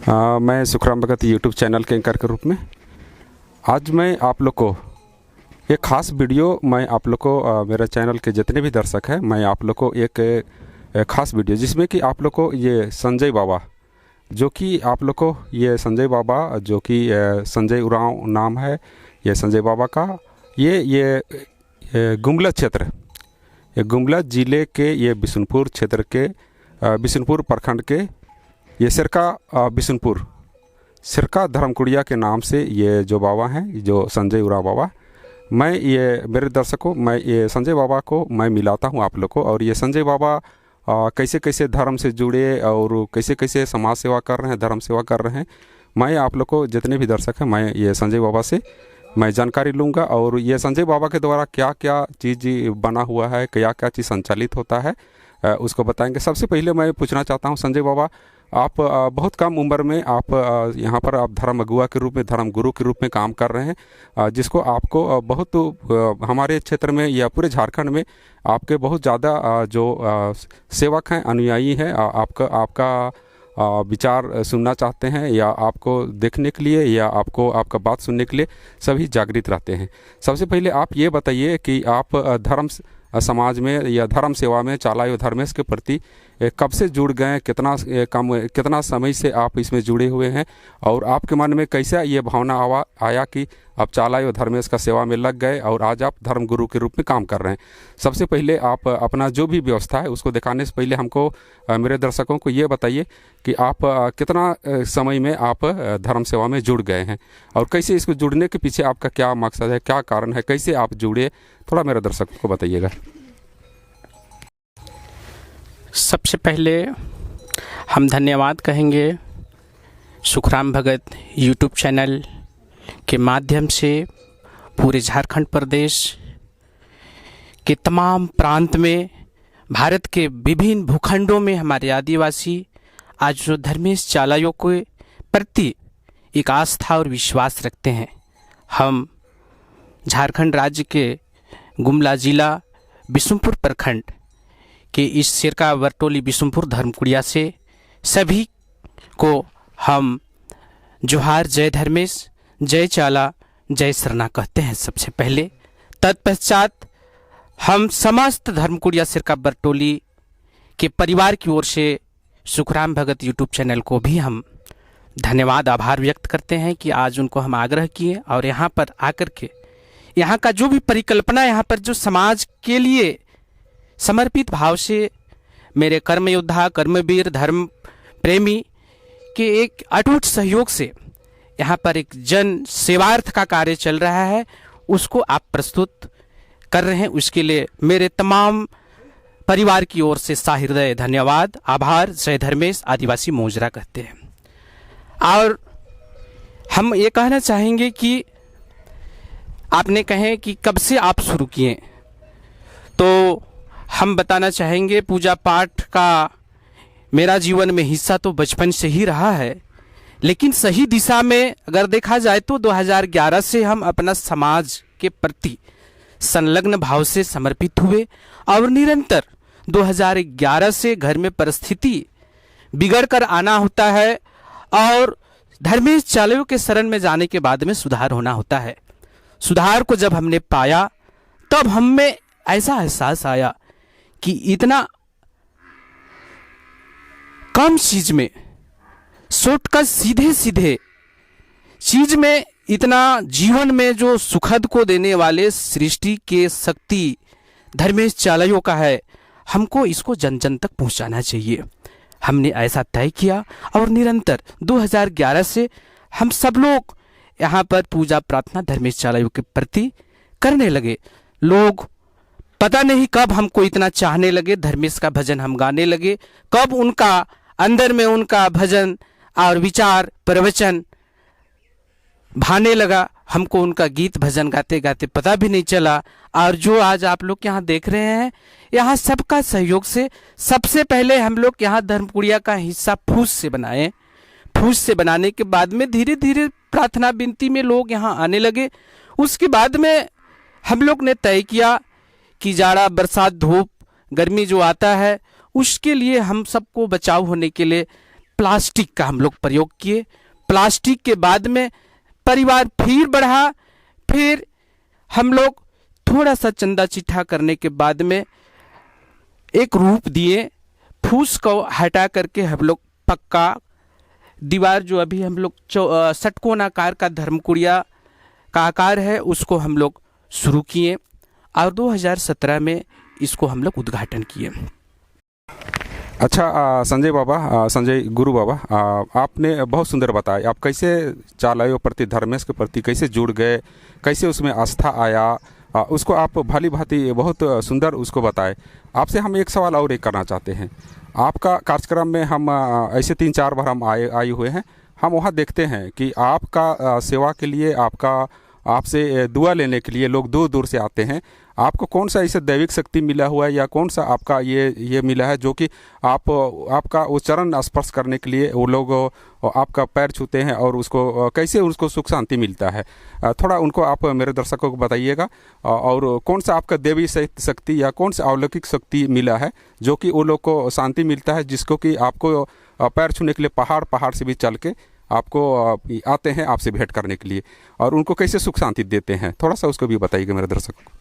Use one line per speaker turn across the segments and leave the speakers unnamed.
मैं सुखराम भगत YouTube channel के anchor के रूप में आज मैं आप लोग को एक ख़ास वीडियो मैं आप लोग को मेरे चैनल के जितने भी दर्शक हैं मैं आप लोग को एक ख़ास वीडियो जिसमें कि आप लोग को ये संजय बाबा जो कि आप लोग को ये संजय बाबा जो कि संजय उरांव नाम है ये संजय बाबा का ये गुमला क्षेत्र ये गुमला ज़िले के ये बिशुनपुर क्षेत्र के बिशुनपुर प्रखंड के ये सिरका बिशुनपुर सिरका धर्मकुड़िया के नाम से ये जो बाबा हैं जो संजय उरांव बाबा मैं ये मेरे दर्शकों मैं ये संजय बाबा को मैं मिलाता हूँ आप लोग को। और ये संजय बाबा कैसे कैसे धर्म से जुड़े और कैसे कैसे समाज सेवा कर रहे हैं धर्म सेवा कर रहे हैं मैं आप लोग को जितने भी दर्शक हैं मैं ये संजय बाबा से मैं जानकारी लूँगा। और ये संजय बाबा के द्वारा क्या क्या चीज़ बना हुआ है क्या क्या चीज़ संचालित होता है उसको बताएंगे। सबसे पहले मैं पूछना चाहता हूँ संजय बाबा आप बहुत कम उम्र में आप यहाँ पर आप धर्म अगुआ के रूप में धर्म गुरु के रूप में काम कर रहे हैं जिसको आपको बहुत हमारे क्षेत्र में या पूरे झारखंड में आपके बहुत ज़्यादा जो सेवक हैं अनुयायी हैं आपका विचार सुनना चाहते हैं या आपको देखने के लिए या आपको आपका बात सुनने के लिए सभी जागृत रहते हैं। सबसे पहले आप ये बताइए कि आप धर्म समाज में या धर्म सेवा में चालायो धर्मेश के प्रति कब से जुड़ गए कितना समय से आप इसमें जुड़े हुए हैं और आपके मन में कैसा ये भावना आया कि आप चालायो धर्मेश का सेवा में लग गए और आज आप धर्म गुरु के रूप में काम कर रहे हैं। सबसे पहले आप अपना जो भी व्यवस्था है उसको दिखाने से पहले हमको मेरे दर्शकों को ये बताइए कि आप कितना समय में आप धर्म सेवा में जुड़ गए हैं और कैसे इसको जुड़ने के पीछे आपका क्या मकसद है क्या कारण है कैसे आप जुड़े थोड़ा मेरे दर्शकों को बताइएगा।
सबसे पहले हम धन्यवाद कहेंगे सुखराम भगत यूट्यूब चैनल के माध्यम से पूरे झारखंड प्रदेश के तमाम प्रांत में भारत के विभिन्न भूखंडों में हमारे आदिवासी आज जो धर्मेश चालायों के प्रति एक आस्था और विश्वास रखते हैं। हम झारखंड राज्य के गुमला जिला बिशुनपुर प्रखंड कि इस सिरका वर्टोली बिशुनपुर धर्मकुड़िया से सभी को हम जोहार जय धर्मेश जय चाला जय सरना कहते हैं सबसे पहले। तत्पश्चात हम समस्त धर्मकुड़िया सिरका वर्टोली के परिवार की ओर से सुखराम भगत यूट्यूब चैनल को भी हम धन्यवाद आभार व्यक्त करते हैं कि आज उनको हम आग्रह किए और यहाँ पर आकर के यहाँ का जो भी परिकल्पना यहाँ पर जो समाज के लिए समर्पित भाव से मेरे कर्म योद्धा कर्मवीर धर्म प्रेमी के एक अटूट सहयोग से यहाँ पर एक जन सेवार्थ का कार्य चल रहा है उसको आप प्रस्तुत कर रहे हैं उसके लिए मेरे तमाम परिवार की ओर से साहृदय धन्यवाद आभार जय धर्मेश आदिवासी मोजरा कहते हैं। और हम ये कहना चाहेंगे कि आपने कहे कि कब से आप शुरू किए तो हम बताना चाहेंगे पूजा पाठ का मेरा जीवन में हिस्सा तो बचपन से ही रहा है लेकिन सही दिशा में अगर देखा जाए तो 2011 से हम अपना समाज के प्रति संलग्न भाव से समर्पित हुए और निरंतर 2011 से घर में परिस्थिति बिगड़ कर आना होता है और धर्मेश चालायों के शरण में जाने के बाद में सुधार होना होता है। सुधार को जब हमने पाया तब हम में ऐसा एहसास आया कि इतना कम चीज में शॉर्टकट सीधे सीधे चीज में इतना जीवन में जो सुखद को देने वाले सृष्टि के शक्ति धर्मेश चालायों का है हमको इसको जन जन तक पहुंचाना चाहिए। हमने ऐसा तय किया और निरंतर 2011 से हम सब लोग यहाँ पर पूजा प्रार्थना धर्मेश चालायों के प्रति करने लगे। लोग पता नहीं कब हमको इतना चाहने लगे धर्मेश का भजन हम गाने लगे कब उनका अंदर में उनका भजन और विचार प्रवचन भाने लगा हमको उनका गीत भजन गाते गाते पता भी नहीं चला। और जो आज आप लोग यहाँ देख रहे हैं यहाँ सबका सहयोग से सबसे पहले हम लोग यहाँ धर्मकुड़िया का हिस्सा फूस से बनाए। फूस से बनाने के बाद में धीरे धीरे प्रार्थना विनती में लोग यहाँ आने लगे। उसके बाद में हम लोग ने तय किया कि जाड़ा बरसात धूप गर्मी जो आता है उसके लिए हम सबको बचाव होने के लिए प्लास्टिक का हम लोग प्रयोग किए। प्लास्टिक के बाद में परिवार फिर बढ़ा, फिर हम लोग थोड़ा सा चंदा चिट्ठा करने के बाद में एक रूप दिए। फूस को हटा करके हम लोग पक्का दीवार जो अभी हम लोग षटकोण आकार का धर्मकुड़िया का आकार है उसको हम लोग शुरू किए और 2017 में इसको हम लोग उद्घाटन किए।
अच्छा संजय बाबा, संजय गुरु बाबा, आपने बहुत सुंदर बताया आप कैसे चालायो प्रति धर्मेश के प्रति कैसे जुड़ गए, कैसे उसमें आस्था आया, उसको आप भली भांति बहुत सुंदर उसको बताए। आपसे हम एक सवाल और एक करना चाहते हैं। आपका कार्यक्रम में हम ऐसे 3-4 बार हम आए हुए हैं, हम वहाँ देखते हैं कि आपका सेवा के लिए आपसे दुआ लेने के लिए लोग दूर दूर से आते हैं। आपको कौन सा ऐसे दैविक शक्ति मिला हुआ है या कौन सा आपका ये मिला है जो कि आपका वो चरण स्पर्श करने के लिए वो लोग आपका पैर छूते हैं और उसको कैसे उसको सुख शांति मिलता है, थोड़ा उनको आप मेरे दर्शकों को बताइएगा। और कौन सा आपका देवी शक्ति या कौन सा अलौकिक शक्ति मिला है जो कि वो लोग को शांति मिलता है, जिसको कि आपको पैर छूने के लिए पहाड़ से भी चल के आपको आते हैं आपसे भेंट करने के लिए, और उनको कैसे सुख शांति देते हैं, थोड़ा सा उसको भी बताइएगा मेरे दर्शक को।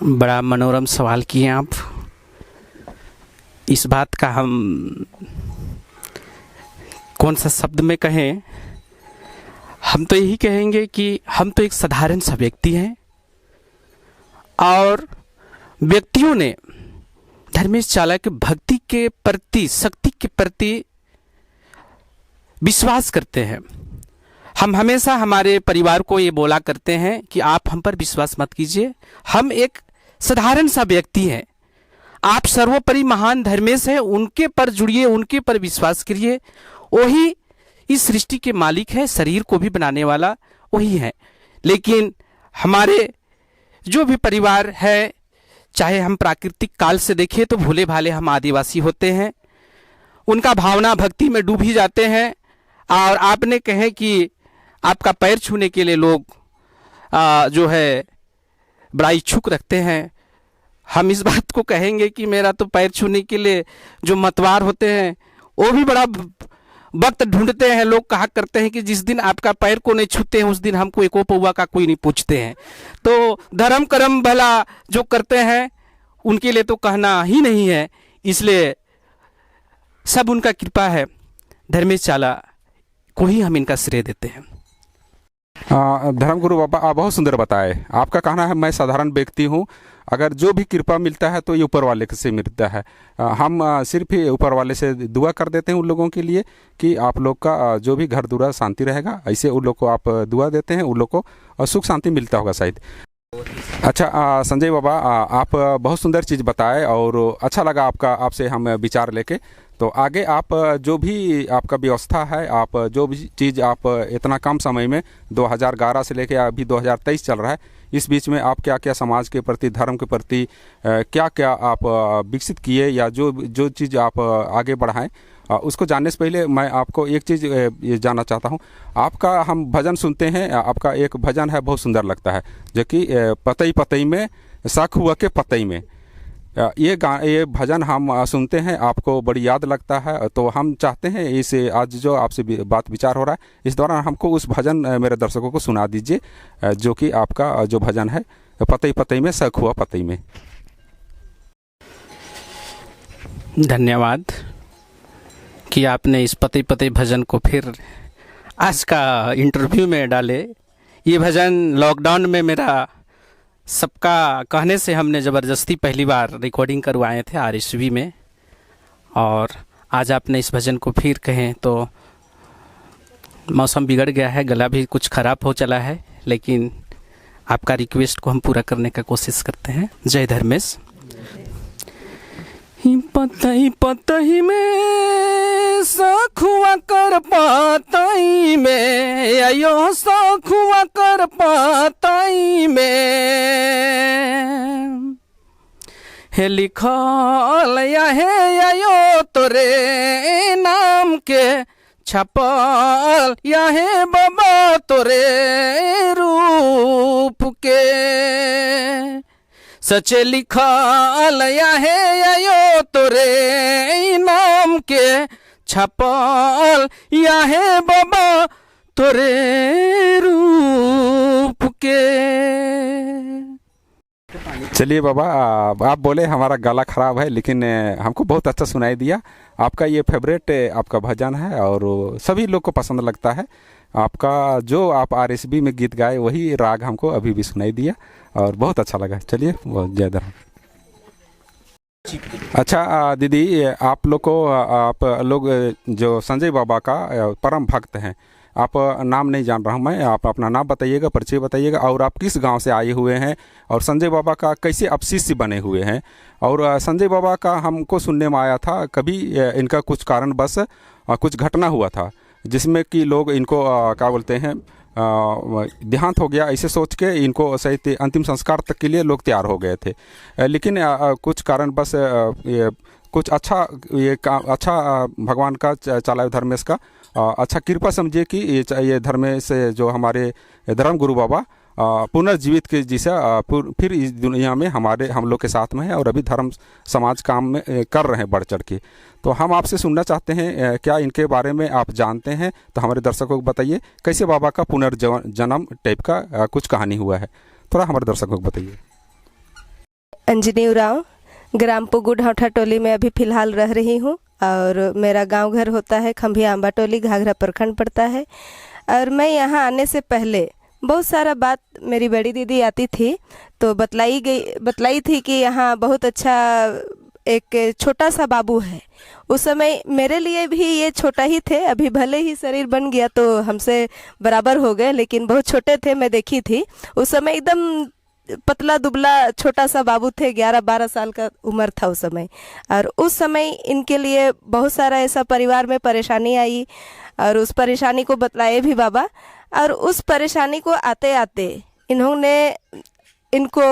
बड़ा मनोरम सवाल किए आप। इस बात का हम कौन सा शब्द में कहें, हम तो यही कहेंगे कि हम तो एक साधारण सा व्यक्ति हैं और व्यक्तियों ने धर्मेश चाला के भक्ति के प्रति, शक्ति के प्रति विश्वास करते हैं। हम हमेशा हमारे परिवार को ये बोला करते हैं कि आप हम पर विश्वास मत कीजिए, हम एक साधारण सा व्यक्ति हैं, आप सर्वोपरि महान धर्मेश हैं, उनके पर जुड़िए, उनके पर विश्वास करिए। वही इस सृष्टि के मालिक है, शरीर को भी बनाने वाला वही है। लेकिन हमारे जो भी परिवार है, चाहे हम प्राकृतिक काल से देखें तो भोले भाले हम आदिवासी होते हैं, उनका भावना भक्ति में डूब ही जाते हैं। और आपने कहे कि आपका पैर छूने के लिए लोग जो है बड़ा इच्छुक रखते हैं। हम इस बात को कहेंगे कि मेरा तो पैर छूने के लिए जो मतवार होते हैं वो भी बड़ा वक्त ढूंढते हैं। लोग कहा करते हैं कि जिस दिन आपका पैर को नहीं छूते हैं उस दिन हमको एको पौवा का कोई नहीं पूछते हैं। तो धर्म कर्म भला जो करते हैं उनके लिए तो कहना ही नहीं है, इसलिए सब उनका कृपा है। धर्मेश चाला को ही हम इनका श्रेय देते हैं।
धर्मगुरु बाबा आप बहुत सुंदर बताए। आपका कहना है मैं साधारण व्यक्ति हूँ, अगर जो भी कृपा मिलता है तो ये ऊपर वाले से मिलता है। हम सिर्फ ही ऊपर वाले से दुआ कर देते हैं उन लोगों के लिए कि आप लोग का जो भी घर दूरा शांति रहेगा, ऐसे उन लोग को आप दुआ देते हैं, उन लोग को सुख शांति मिलता होगा शायद। अच्छा संजय बाबा, आप बहुत सुंदर चीज़ बताए और अच्छा लगा आपसे हम विचार लेके। तो आगे आप जो भी आपका व्यवस्था है, आप जो भी चीज़ आप इतना कम समय में 2011 से लेके अभी 2023 चल रहा है, इस बीच में आप क्या क्या समाज के प्रति, धर्म के प्रति क्या क्या आप विकसित किए या जो चीज़ आप आगे बढ़ाएं, उसको जानने से पहले मैं आपको एक चीज़ ये जानना चाहता हूँ। आपका हम भजन सुनते हैं, आपका एक भजन है बहुत सुंदर लगता है जो कि पतई पतई में शक हुआ के पतई में, ये भजन हम सुनते हैं, आपको बड़ी याद लगता है। तो हम चाहते हैं इस आज जो आपसे बात विचार हो रहा है इस दौरान हमको उस भजन मेरे दर्शकों को सुना दीजिए जो कि आपका जो भजन है पतई पतई में शक हुआ पतई में।
धन्यवाद कि आपने इस पतई पतई भजन को फिर आज का इंटरव्यू में डाले। ये भजन लॉकडाउन में मेरा सबका कहने से हमने ज़बरदस्ती पहली बार रिकॉर्डिंग करवाए थे RSV में, और आज आपने इस भजन को फिर कहें तो मौसम बिगड़ गया है, गला भी कुछ ख़राब हो चला है, लेकिन आपका रिक्वेस्ट को हम पूरा करने का कोशिश करते हैं। जय धर्मेश। पतई पतई में सखुआ कर पतई में, आयो सखुआ कर पतई में, हे लिखल या हे आयो तोरे नाम के छपल या हे बाबा तोरे रूप के, सचे लिखल या हे आयो तोरे नाम के अच्छा पल या है बाबा तोरे रूप के।
चलिए बाबा, आप बोले हमारा गला खराब है, लेकिन हमको बहुत अच्छा सुनाई दिया। आपका ये फेवरेट आपका भजन है और सभी लोग को पसंद लगता है। आपका जो आप आरएसबी में गीत गाए वही राग हमको अभी भी सुनाई दिया और बहुत अच्छा लगा। चलिए, बहुत ज़्यादा। अच्छा दीदी, आप लोग को, आप लोग जो संजय बाबा का परम भक्त हैं, आप नाम नहीं जान रहा हूँ मैं, आप अपना नाम बताइएगा, परिचय बताइएगा, और आप किस गांव से आए हुए हैं और संजय बाबा का कैसे आप शिष्य बने हुए हैं। और संजय बाबा का हमको सुनने में आया था कभी इनका कुछ कारणवश कुछ घटना हुआ था जिसमें कि लोग इनको क्या बोलते हैं, देहांत हो गया, ऐसे सोच के इनको सही अंतिम संस्कार तक के लिए लोग तैयार हो गए थे। लेकिन कुछ कारणवश कुछ अच्छा अच्छा भगवान का चालाय धर्मेश का अच्छा कृपा समझिए कि ये धर्मेश जो हमारे धर्म गुरु बाबा पुनर्जीवित के जैसा फिर इस दुनिया में हम लोग के साथ में है और अभी धर्म समाज काम में कर रहे हैं बढ़ चढ़ के। तो हम आपसे सुनना चाहते हैं, क्या इनके बारे में आप जानते हैं तो हमारे दर्शकों को बताइए, कैसे बाबा का पुनर्जन्म टाइप का कुछ कहानी हुआ है, थोड़ा हमारे दर्शकों को बताइए।
अंजनी उरांव, ग्राम पुगु ढौठा टोली में अभी फ़िलहाल रह रही हूँ और मेरा गांव घर होता है खंभिया आंबा टोली, घाघरा प्रखंड पड़ता है। और मैं यहाँ आने से पहले बहुत सारा बात मेरी बड़ी दीदी आती थी तो बतलाई थी कि यहाँ बहुत अच्छा एक छोटा सा बाबू है। उस समय मेरे लिए भी ये छोटा ही थे, अभी भले ही शरीर बन गया तो हमसे बराबर हो गए, लेकिन बहुत छोटे थे। मैं देखी थी उस समय एकदम पतला दुबला छोटा सा बाबू थे, 11-12 साल का उम्र था उस समय। और उस समय इनके लिए बहुत सारा ऐसा परिवार में परेशानी आई और उस परेशानी को बतलाए भी बाबा। और उस परेशानी को आते आते इन्होंने इनको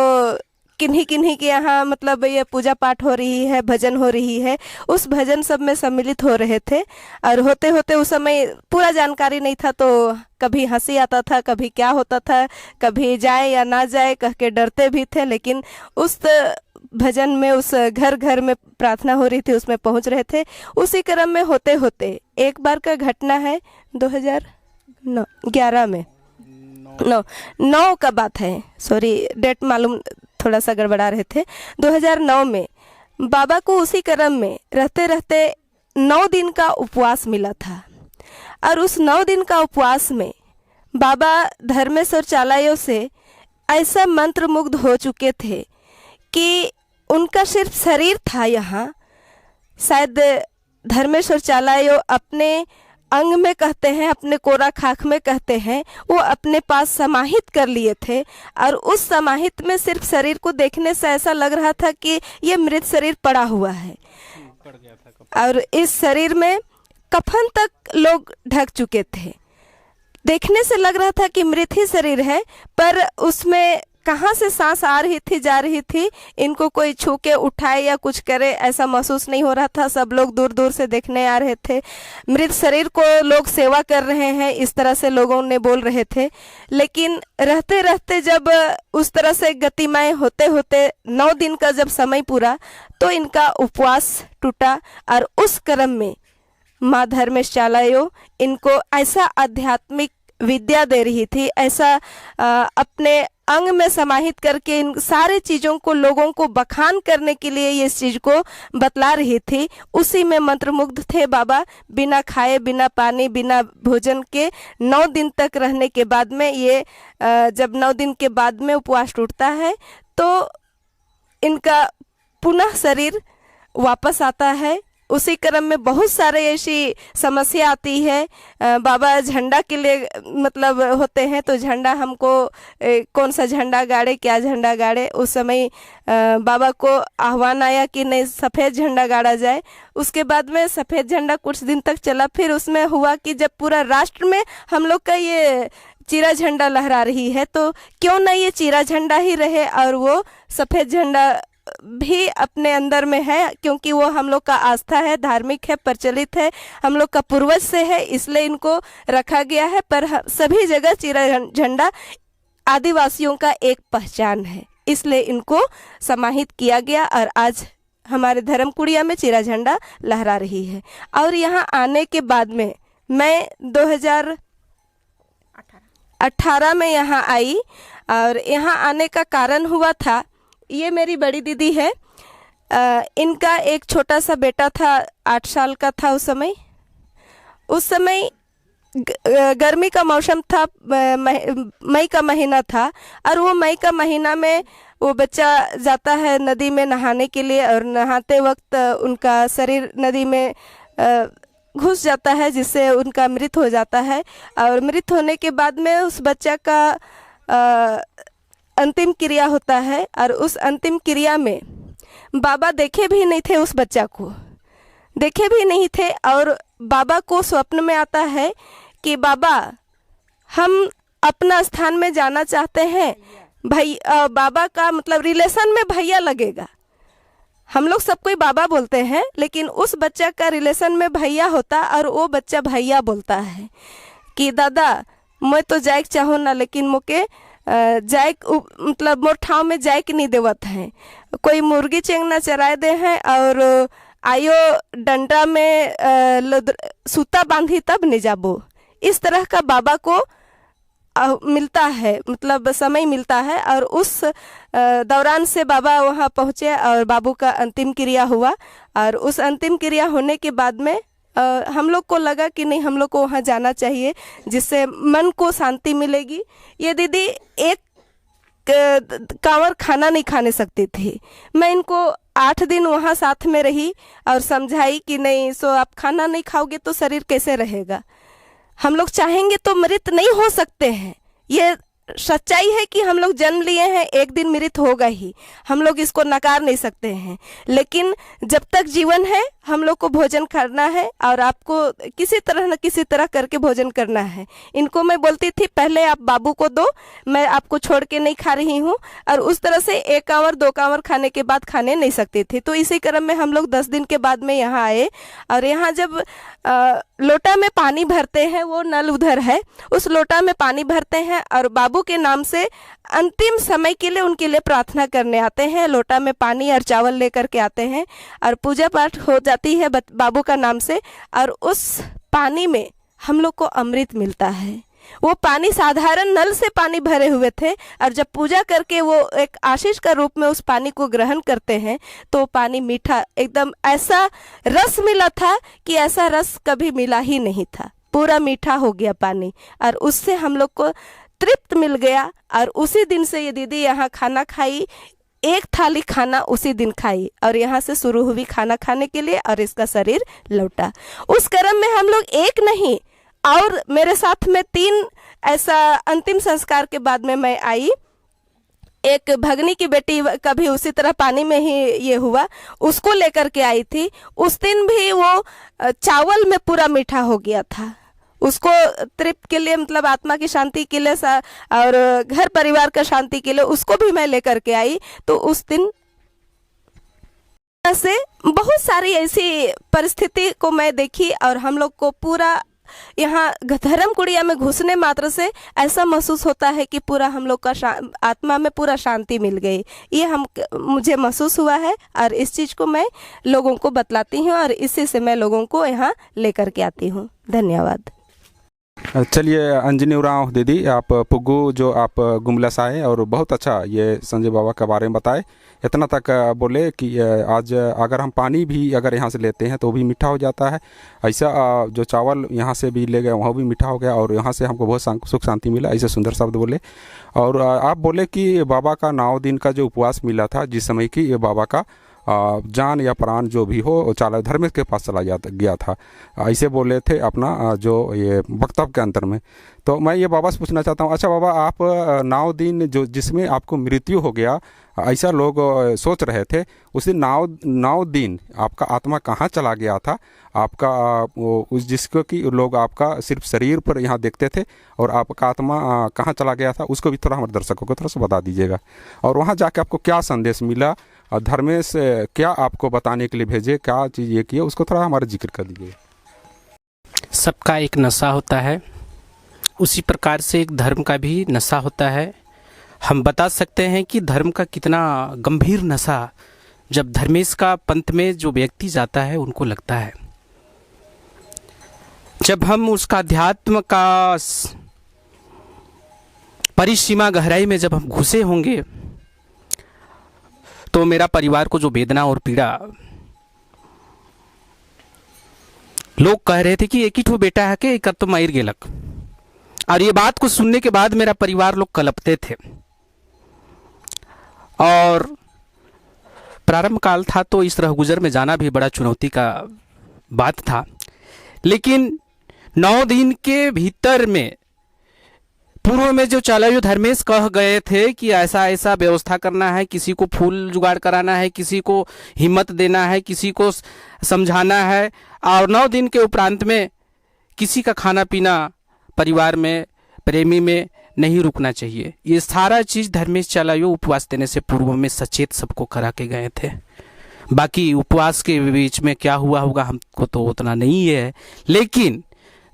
किन्हीं किन्हीं के यहाँ मतलब ये पूजा पाठ हो रही है, भजन हो रही है, उस भजन सब में सम्मिलित हो रहे थे। और होते होते उस समय पूरा जानकारी नहीं था तो कभी हंसी आता था, कभी क्या होता था, कभी जाए या ना जाए कह के डरते भी थे। लेकिन उस भजन में, उस घर घर में प्रार्थना हो रही थी, उसमें पहुंच रहे थे। उसी क्रम में होते होते एक बार का घटना है, 2011 में, 9 का बात है, सॉरी डेट मालूम थोड़ा सा गड़बड़ा रहे थे। 2009 में बाबा को उसी क्रम में रहते रहते 9 दिन का उपवास मिला था। और उस 9 दिन का उपवास में बाबा धर्मेश और चालायों से ऐसा मंत्र मुग्ध हो चुके थे कि उनका सिर्फ शरीर था यहाँ, शायद धर्मेश और चालायों अपने अंग में कहते हैं, अपने कोरा खाक में कहते हैं, वो अपने पास समाहित कर लिए थे। और उस समाहित में सिर्फ शरीर को देखने से ऐसा लग रहा था कि ये मृत शरीर पड़ा हुआ है। और इस शरीर में कफन तक लोग ढक चुके थे। देखने से लग रहा था कि मृत ही शरीर है, पर उसमें कहाँ से सांस आ रही थी, जा रही थी, इनको कोई छू के उठाए या कुछ करे ऐसा महसूस नहीं हो रहा था। सब लोग दूर दूर से देखने आ रहे थे। मृत शरीर को लोग सेवा कर रहे हैं, इस तरह से लोगों ने बोल रहे थे। लेकिन रहते रहते जब उस तरह से गतिमय होते होते 9 दिन का जब समय पूरा तो इनका उपवास टूटा। और उस क्रम में माँ धर्मेश चालायो इनको ऐसा आध्यात्मिक विद्या दे रही थी, ऐसा अपने अंग में समाहित करके इन सारे चीज़ों को लोगों को बखान करने के लिए ये इस चीज़ को बतला रही थी। उसी में मंत्रमुग्ध थे बाबा। बिना खाए, बिना पानी, बिना भोजन के 9 दिन तक रहने के बाद में ये जब 9 दिन के बाद में उपवास टूटता है तो इनका पुनः शरीर वापस आता है। उसी क्रम में बहुत सारे ऐसी समस्या आती है। बाबा झंडा के लिए मतलब होते हैं तो झंडा हमको कौन सा झंडा गाड़े, क्या झंडा गाड़े। उस समय बाबा को आह्वान आया कि नहीं, सफ़ेद झंडा गाड़ा जाए। उसके बाद में सफ़ेद झंडा कुछ दिन तक चला। फिर उसमें हुआ कि जब पूरा राष्ट्र में हम लोग का ये चीरा झंडा लहरा रही है तो क्यों ना ये चीरा झंडा ही रहे और वो सफ़ेद झंडा भी अपने अंदर में है, क्योंकि वो हम लोग का आस्था है, धार्मिक है, प्रचलित है, हम लोग का पूर्वज से है, इसलिए इनको रखा गया है। पर सभी जगह चीरा झंडा आदिवासियों का एक पहचान है, इसलिए इनको समाहित किया गया। और आज हमारे धर्मकुड़िया में चिरा झंडा लहरा रही है। और यहाँ आने के बाद में मैं 2018 में यहाँ आई, और यहाँ आने का कारण हुआ था, ये मेरी बड़ी दीदी है, इनका एक छोटा सा बेटा था, 8 साल का था उस समय गर्मी का मौसम था, मई का महीना था, और वो मई का महीना में वो बच्चा जाता है नदी में नहाने के लिए, और नहाते वक्त उनका शरीर नदी में घुस जाता है, जिससे उनका मृत हो जाता है। और मृत होने के बाद में उस बच्चा का अंतिम क्रिया होता है, और उस अंतिम क्रिया में बाबा देखे भी नहीं थे, उस बच्चा को देखे भी नहीं थे। और बाबा को स्वप्न में आता है कि बाबा हम अपना स्थान में जाना चाहते हैं। भाई बाबा का मतलब रिलेशन में भैया लगेगा, हम लोग सब कोई बाबा बोलते हैं, लेकिन उस बच्चा का रिलेशन में भैया होता, और वो बच्चा भैया बोलता है कि दादा मैं तो जाए चाहूँ ना, लेकिन मोके जाए मतलब मोर ठाव में जाए नहीं देवत है, कोई मुर्गी चेंगना चराए दे हैं, और आयो डंडा में सूता बांधी तब नहीं जाबो। इस तरह का बाबा को मिलता है, मतलब समय मिलता है। और उस दौरान से बाबा वहाँ पहुँचे और बाबू का अंतिम क्रिया हुआ। और उस अंतिम क्रिया होने के बाद में हम लोग को लगा कि नहीं, हम लोग को वहाँ जाना चाहिए, जिससे मन को शांति मिलेगी। ये दीदी एक कांवर खाना नहीं खाने सकती थी। मैं इनको 8 दिन वहाँ साथ में रही और समझाई कि नहीं, सो आप खाना नहीं खाओगे तो शरीर कैसे रहेगा, हम लोग चाहेंगे तो मृत नहीं हो सकते हैं। ये सच्चाई है कि हम लोग जन्म लिए हैं, एक दिन मृत होगा ही, हम लोग इसको नकार नहीं सकते हैं। लेकिन जब तक जीवन है हम लोग को भोजन करना है, और आपको किसी तरह न किसी तरह करके भोजन करना है। इनको मैं बोलती थी पहले आप बाबू को दो, मैं आपको छोड़ के नहीं खा रही हूँ। और उस तरह से 1 कांवर 2 कांवर खाने के बाद खाने नहीं सकती थी। तो इसी क्रम में हम लोग 10 दिन के बाद में यहाँ आए, और यहाँ जब लोटा में पानी भरते हैं, वो नल उधर है, उस लोटा में पानी भरते हैं और बाबू के नाम से अंतिम समय के लिए उनके लिए प्रार्थना करने आते हैं। लोटा में पानी और चावल लेकर के आते हैं और पूजा पाठ हो जाती है बाबू का नाम से। और उस पानी में हम लोग को अमृत मिलता है। वो पानी साधारण नल से पानी भरे हुए थे, और जब पूजा करके वो एक आशीष का रूप में उस पानी को ग्रहण करते हैं तो पानी मीठा, एकदम ऐसा रस मिला था कि ऐसा रस कभी मिला ही नहीं था। पूरा मीठा हो गया पानी, और उससे हम लोग को तृप्त मिल गया। और उसी दिन से ये दीदी यहाँ खाना खाई, 1 थाली खाना उसी दिन खाई, और यहाँ से शुरू हुई खाना खाने के लिए, और इसका शरीर लौटा। उस क्रम में हम लोग एक नहीं और मेरे साथ में 3 ऐसा अंतिम संस्कार के बाद में मैं आई। एक भगनी की बेटी का भी उसी तरह पानी में ही ये हुआ, उसको लेकर के आई थी। उस दिन भी वो चावल में पूरा मीठा हो गया था। उसको तृप्त के लिए, मतलब आत्मा की शांति के लिए और घर परिवार का शांति के लिए उसको भी मैं लेकर के आई। तो उस दिन से बहुत सारी ऐसी परिस्थिति को मैं देखी, और हम लोग को पूरा यहाँ धर्मकुड़िया में घुसने मात्र से ऐसा महसूस होता है कि पूरा हम लोग का आत्मा में पूरा शांति मिल गई। ये मुझे महसूस हुआ है, और इस चीज़ को मैं लोगों को बतलाती हूँ, और इसी से मैं लोगों को यहाँ लेकर के आती हूँ। धन्यवाद।
चलिए अंजनी उरांव दीदी, आप पुग्गू जो आप गुमला से आए और बहुत अच्छा ये संजय बाबा के बारे में बताए। इतना तक बोले कि आज अगर हम पानी भी अगर यहाँ से लेते हैं तो भी मीठा हो जाता है। ऐसा जो चावल यहाँ से भी ले गए वहाँ भी मीठा हो गया, और यहाँ से हमको बहुत सुख शांति मिला। ऐसे सुंदर शब्द बोले। और आप बोले कि बाबा का 9 दिन का जो उपवास मिला था, जिस समय कि ये बाबा का जान या प्राण जो भी हो चालक धर्म के पास चला गया था, ऐसे बोले थे अपना जो ये वक्तव्य के अंतर में। तो मैं ये बाबा से पूछना चाहता हूँ, अच्छा बाबा, आप 9 दिन जो जिसमें आपको मृत्यु हो गया, ऐसा लोग सोच रहे थे, उस दिन 9 दिन आपका आत्मा कहाँ चला गया था? आपका उस जिसको कि लोग आपका सिर्फ शरीर पर यहाँ देखते थे, और आपका आत्मा कहाँ चला गया था, उसको भी थोड़ा हमारे दर्शकों को थोड़ा सा बता दीजिएगा। और वहाँ जाके आपको क्या संदेश मिला, धर्मेश क्या आपको बताने के लिए भेजे, क्या चीज़ ये किया, उसको थोड़ा हमारा जिक्र कर दीजिए।
सबका एक नशा होता है, उसी प्रकार से एक धर्म का भी नशा होता है। हम बता सकते हैं कि धर्म का कितना गंभीर नशा जब धर्मेश का पंथ में जो व्यक्ति जाता है उनको लगता है, जब हम उसका अध्यात्म का परिसीमा गहराई में जब हम घुसे होंगे, तो मेरा परिवार को जो वेदना और पीड़ा, लोग कह रहे थे कि एक ही ठो बेटा है कि एक तो मायर गेलक, और ये बात को सुनने के बाद मेरा परिवार लोग कलपते थे। और प्रारंभ काल था तो इस रहगुजर में जाना भी बड़ा चुनौती का बात था, लेकिन 9 दिन के भीतर में पूर्व में जो चालायु धर्मेश कह गए थे कि ऐसा ऐसा व्यवस्था करना है, किसी को फूल जुगाड़ कराना है, किसी को हिम्मत देना है, किसी को समझाना है, और 9 दिन के उपरांत में किसी का खाना पीना परिवार में, प्रेमी में नहीं रुकना चाहिए। ये सारा चीज़ धर्मेश चालायु उपवास देने से पूर्व में सचेत सबको करा के गए थे। बाकी उपवास के बीच में क्या हुआ होगा हमको तो उतना नहीं है, लेकिन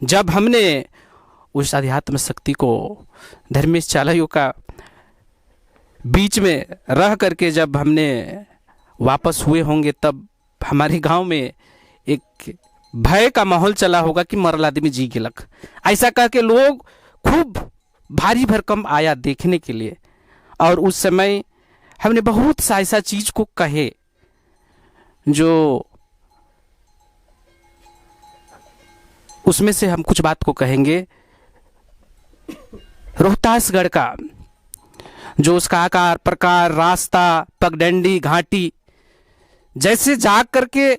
जब हमने उस अध्यात्म शक्ति को धर्मेश चालायु का बीच में रह करके जब हमने वापस हुए होंगे, तब हमारे गांव में एक भय का माहौल चला होगा कि मरल आदमी जी गेलक, ऐसा कह के लोग खूब भारी भरकम आया देखने के लिए। और उस समय हमने बहुत सा ऐसा चीज को कहे जो उसमें से हम कुछ बात को कहेंगे। रोहतासगढ़ का जो उसका आकार, प्रकार, रास्ता, पगडंडी, घाटी, जैसे जाग करके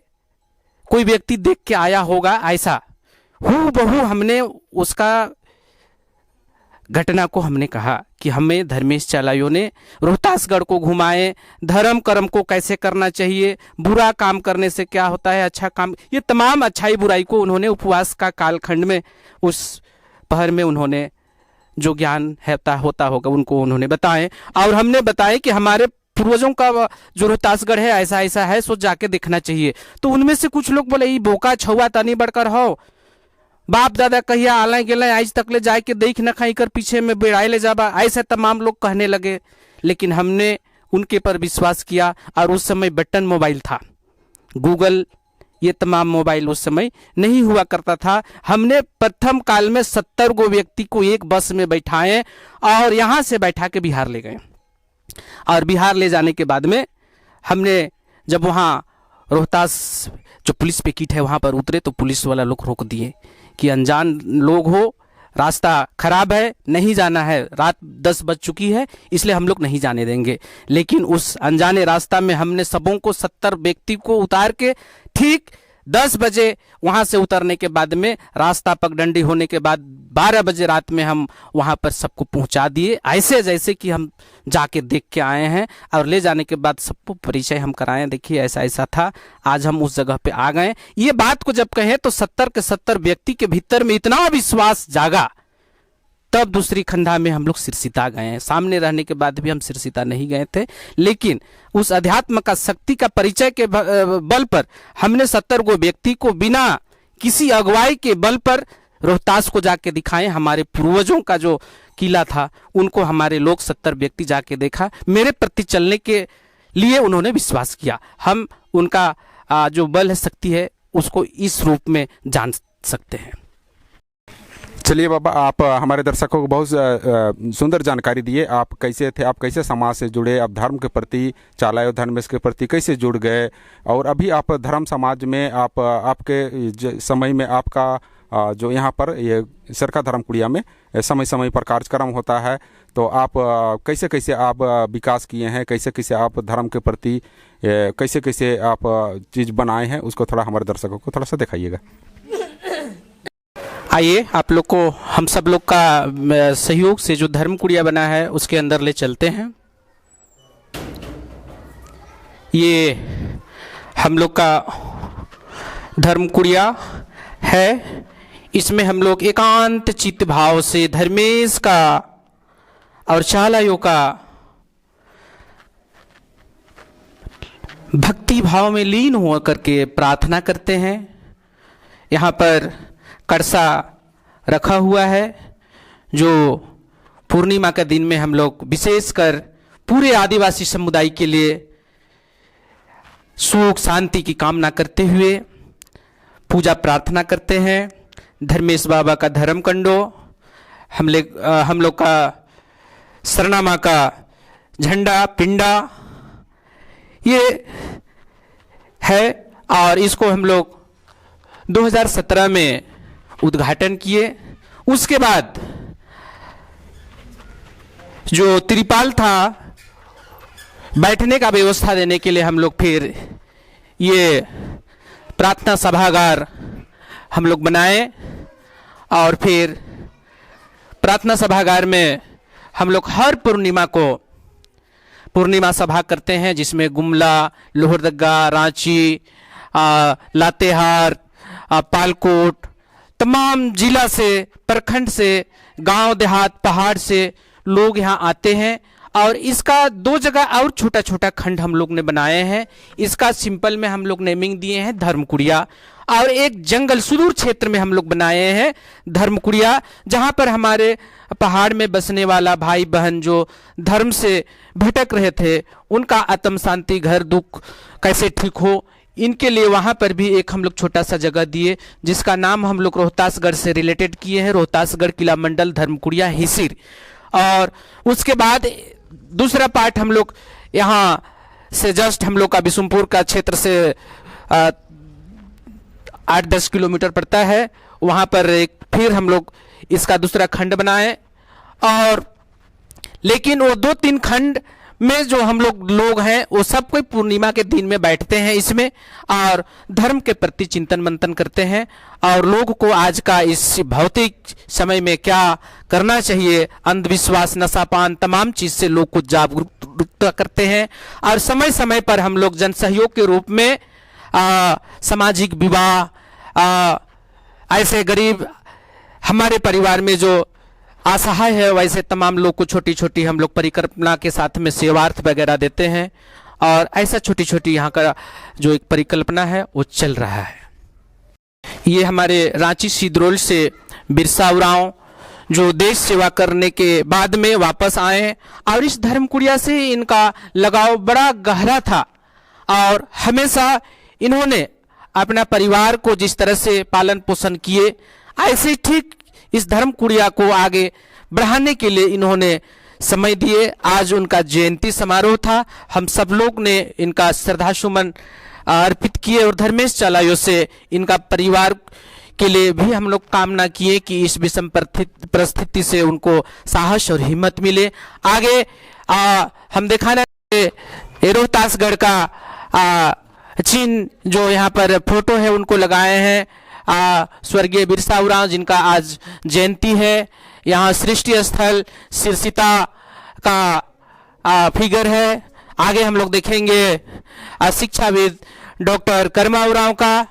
कोई व्यक्ति देख के आया होगा, ऐसा हूबहू हमने उसका घटना को हमने कहा कि हमें धर्मेश चालायु ने रोहतासगढ़ को घुमाए, धर्म कर्म को कैसे करना चाहिए, बुरा काम करने से क्या होता है, अच्छा काम, ये तमाम अच्छाई बुराई को उन्होंने उपवास का कालखंड में उस पहर में उन्होंने जो ज्ञान होता होगा उनको उन्होंने बताए। और हमने बताया कि हमारे पूर्वजों का जो रोहतासगढ़ है ऐसा ऐसा है, सो जाके देखना चाहिए। तो उनमें से कुछ लोग बोले ये बोका छुआ तनी बढ़कर हो, बाप दादा कहिया आला गेला आज तक ले जाए के देख न खाई कर पीछे में बेड़ाए ले जाबा, ऐसे तमाम लोग कहने लगे। लेकिन हमने उनके पर विश्वास किया। और उस समय बटन मोबाइल था, गूगल ये तमाम मोबाइल उस समय नहीं हुआ करता था। हमने प्रथम काल में 70 गो व्यक्ति को एक बस में बैठाए और यहाँ से बैठा के बिहार ले गए। और बिहार ले जाने के बाद में हमने जब वहाँ रोहतास जो पुलिस पिकेट है वहाँ पर उतरे, तो पुलिस वाला लोग रोक दिए कि अनजान लोग हो, रास्ता खराब है, नहीं जाना है, रात 10 बज चुकी है, इसलिए हम लोग नहीं जाने देंगे। लेकिन उस अनजाने रास्ता में हमने सबों को 70 व्यक्ति को उतार के ठीक 10 बजे वहाँ से उतरने के बाद में रास्ता पगडंडी होने के बाद 12 बजे रात में हम वहाँ पर सबको पहुँचा दिए, ऐसे जैसे कि हम जाके देख के आए हैं। और ले जाने के बाद सबको परिचय हम कराए, देखिए ऐसा ऐसा था, आज हम उस जगह पे आ गए। ये बात को जब कहें तो 70 के 70 व्यक्ति के भीतर में इतना विश्वास जागा, तब दूसरी खंडा में हम लोग सिरसिता गए हैं। सामने रहने के बाद भी हम सिरसिता नहीं गए थे, लेकिन उस अध्यात्म का शक्ति का परिचय के बल पर हमने 70 गो व्यक्ति को बिना किसी अगुवाई के बल पर रोहतास को जाके दिखाए। हमारे पूर्वजों का जो किला था उनको हमारे लोग 70 व्यक्ति जाके देखा, मेरे प्रति चलने के लिए उन्होंने विश्वास किया। हम उनका जो बल है, शक्ति है, उसको इस रूप में जान सकते हैं।
चलिए बाबा, आप हमारे दर्शकों को बहुत सुंदर जानकारी दिए। आप कैसे थे, आप कैसे समाज से जुड़े, आप धर्म के प्रति, चालायु धर्मेश के प्रति कैसे जुड़ गए, और अभी आप धर्म समाज में आपके समय में आपका जो यहाँ पर ये सरका धर्मकुड़िया में समय समय पर कार्यक्रम होता है, तो आप कैसे कैसे आप विकास किए हैं, कैसे कैसे आप धर्म के प्रति कैसे कैसे आप चीज़ बनाए हैं, उसको थोड़ा हमारे दर्शकों को थोड़ा सा दिखाइएगा।
आइए आप लोग को हम सब लोग का सहयोग से जो धर्मकुड़िया बना है उसके अंदर ले चलते हैं। ये हम लोग का धर्मकुड़िया है, इसमें हम लोग एकांत चित्त भाव से धर्मेश का और चालायु का भक्ति भाव में लीन हो करके प्रार्थना करते हैं। यहाँ पर कलशा रखा हुआ है, जो पूर्णिमा के दिन में हम लोग विशेषकर पूरे आदिवासी समुदाय के लिए सुख शांति की कामना करते हुए पूजा प्रार्थना करते हैं। धर्मेश बाबा का धर्म कंडो, हम लोग का सरना माँ का झंडा पिंडा ये है, और इसको हम लोग 2017 में उद्घाटन किए। उसके बाद जो त्रिपाल था बैठने का व्यवस्था देने के लिए हम लोग फिर ये प्रार्थना सभागार हम लोग बनाए, और फिर प्रार्थना सभागार में हम लोग हर पूर्णिमा को पूर्णिमा सभा करते हैं, जिसमें गुमला, लोहरदगा, रांची, लातेहार, पालकोट, तमाम जिला से, प्रखंड से, गांव देहात, पहाड़ से लोग यहाँ आते हैं। और इसका 2 जगह और छोटा छोटा खंड हम लोग ने बनाए हैं। इसका सिंपल में हम लोग नेमिंग दिए हैं धर्मकुड़िया, और एक जंगल सुदूर क्षेत्र में हम लोग बनाए हैं धर्मकुड़िया, जहाँ पर हमारे पहाड़ में बसने वाला भाई बहन जो धर्म से भटक रहे थे, उनका आत्म शांति, घर दुख कैसे ठीक हो, इनके लिए वहाँ पर भी एक हम लोग छोटा सा जगह दिए, जिसका नाम हम लोग रोहतासगढ़ से रिलेटेड किए हैं, रोहतासगढ़ किला मंडल धर्मकुड़िया हिसिर। और उसके बाद दूसरा पार्ट हम लोग यहाँ से जस्ट हम लोग का बिशुनपुर का क्षेत्र से 8-10 किलोमीटर पड़ता है, वहाँ पर एक फिर हम लोग इसका दूसरा खंड बनाए। और लेकिन वो 2-3 खंड में जो हम लोग हैं वो सब कोई पूर्णिमा के दिन में बैठते हैं इसमें, और धर्म के प्रति चिंतन मंथन करते हैं, और लोग को आज का इस भौतिक समय में क्या करना चाहिए, अंधविश्वास, नशापान, तमाम चीज से लोग को जागरूकता करते हैं। और समय समय पर हम लोग जन सहयोग के रूप में सामाजिक विवाह, ऐसे गरीब हमारे परिवार में जो असहाय है, वैसे तमाम लोग को छोटी छोटी हम लोग परिकल्पना के साथ में सेवार्थ वगैरह देते हैं, और ऐसा छोटी छोटी यहाँ का जो एक परिकल्पना है वो चल रहा है। ये हमारे रांची सिद्रोल से बिरसा उरांव जो देश सेवा करने के बाद में वापस आए, और इस धर्मकुड़िया से इनका लगाव बड़ा गहरा था, और हमेशा इन्होंने अपना परिवार को जिस तरह से पालन पोषण किए, ऐसे ठीक इस धर्मकुड़िया को आगे बढ़ाने के लिए इन्होंने समय दिए। आज उनका जयंती समारोह था, हम सब लोग ने इनका श्रद्धा सुमन अर्पित किए, और धर्मेश चलायो से इनका परिवार के लिए भी हम लोग कामना किए कि इस विषम परिस्थिति से उनको साहस और हिम्मत मिले। आगे हम दिखाना रोहतासगढ़ का चिन्ह जो यहाँ पर फोटो है उनको लगाए हैं, स्वर्गीय बिरसा उरांव जिनका आज जयंती है। यहाँ सृष्टि स्थल सिरसिता का फिगर है। आगे हम लोग देखेंगे शिक्षाविद डॉक्टर कर्मा उरांव का।